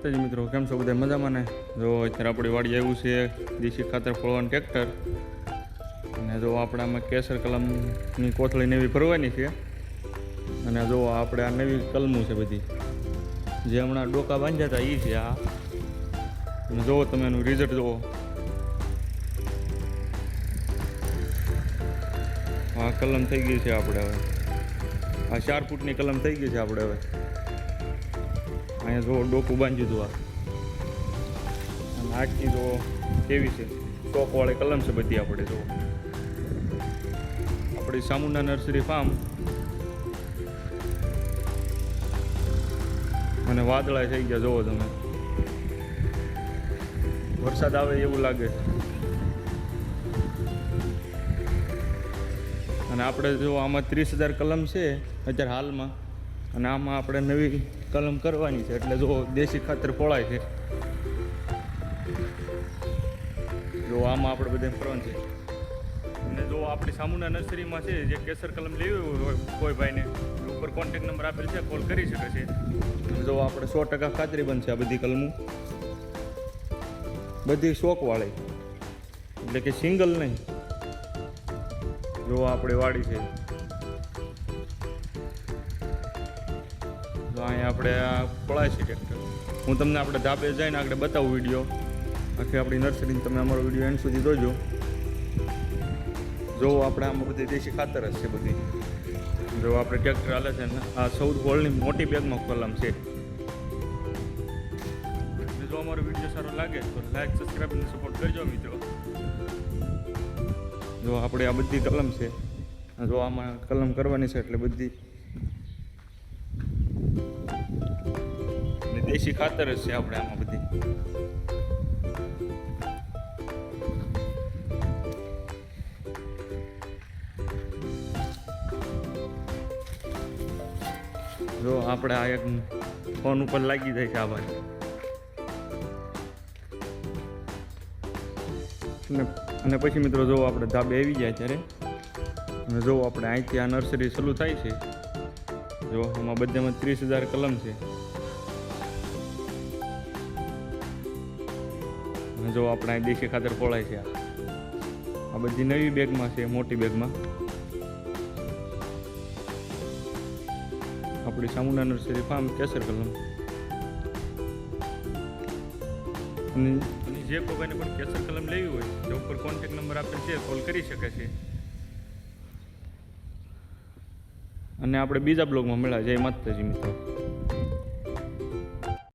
માતાજી મિત્રો, કેમ છો બધા? મજામાં ને? જો અત્યારે આપણી વાડી આવ્યું છે દેશી ખાતર ફોડવાનું ટ્રેક્ટર, અને જો આપણે આમાં કેસર કલમની કોથળી નવી ભરવાની છે. અને જો આપણે આ નવી કલમું છે બધી, જે હમણાં ડોકા બાંધ્યા હતા એ છે આ. અને જુઓ તમે એનું રિઝલ્ટ જુઓ. આ કલમ થઈ ગઈ છે આપણે હવે. આ 4 ફૂટની કલમ થઈ ગઈ છે આપણે હવે. અહીંયા જો ડોકું બાંધ્યું હતું આ. અને આખી જો કેવી છે, ચોકવાળી કલમ છે બધી આપણે. જો આપણી સામુંડા નર્સરી ફાર્મ. અને વાદળા થઈ ગયા જુઓ તમે, વરસાદ આવે એવું લાગે. અને આપણે જો આમાં 30,000 કલમ છે અત્યારે હાલમાં, અને આમાં આપણે નવી કલમ કરવાની છે. એટલે જો દેશી ખાતર ફોળાય છે. જો આમાં આપણે બધા કરવાનું છે. અને જો આપણી સામુંડા નર્સરીમાં છે, જે કેસર કલમ લેવી હોય કોઈ ભાઈને, ઉપર કોન્ટેક નંબર આપેલ છે, કોલ કરી શકે છે. અને જો આપણે 100% ખાતરી બનશે આ બધી કલમું, બધી શોકવાળી, એટલે કે સિંગલ નહીં. જો આપણે વાડી છે, તો અહીંયા આપણે આ પળાય છે ટ્રેક્ટર. હું તમને આપણે ધાબે જઈને આગળ બતાવું વિડીયો, આખી આપણી નર્સરીની. તમે અમારો વિડીયો એન્ડ સુધી જોજો. જો આપણે આમાં બધી દેશી ખાતર જ છે બધી. જો આપણે ટ્રેક્ટર હાલે છે ને, આ 14 હોલની મોટી બેગમાં કલમ છે. જો અમારો વિડીયો સારો લાગે તો લાઈક, સબસ્ક્રાઈબ અને સપોર્ટ કરજો મિત્રો. જો આપણે આ બધી કલમ છે, જો આમાં કલમ કરવાની છે, એટલે બધી દેશી ખાતર જ છે આપણે આમાં બધી. જો આપણે આ એક ફોન ઉપર લાગી જાય છે આ ભાઈ. અને પછી મિત્રો જો આપણે ધાબે આવી જાય ત્યારે, અને જો આપણે અહીંથી આ નર્સરી ચાલુ થાય છે. જો આમાં બધામાં 30,000 કલમ છે. અને જો આપણે અહીં દેશી ખાતર ફોળાય છે. આ બધી નવી બેગમાં છે, મોટી બેગમાં. આપણી સામુંડા નર્સરી ફાર્મ કેસર કલમ. અને જે કોઈ ભાઈને પણ કેસર કલમ લેવી હોય તો ઉપર કોન્ટેક નંબર આપેલ છે, કોલ કરી શકે છે. અને આપણે બીજા બ્લોગમાં મળ્યા. જય માતાજી મિત્રો.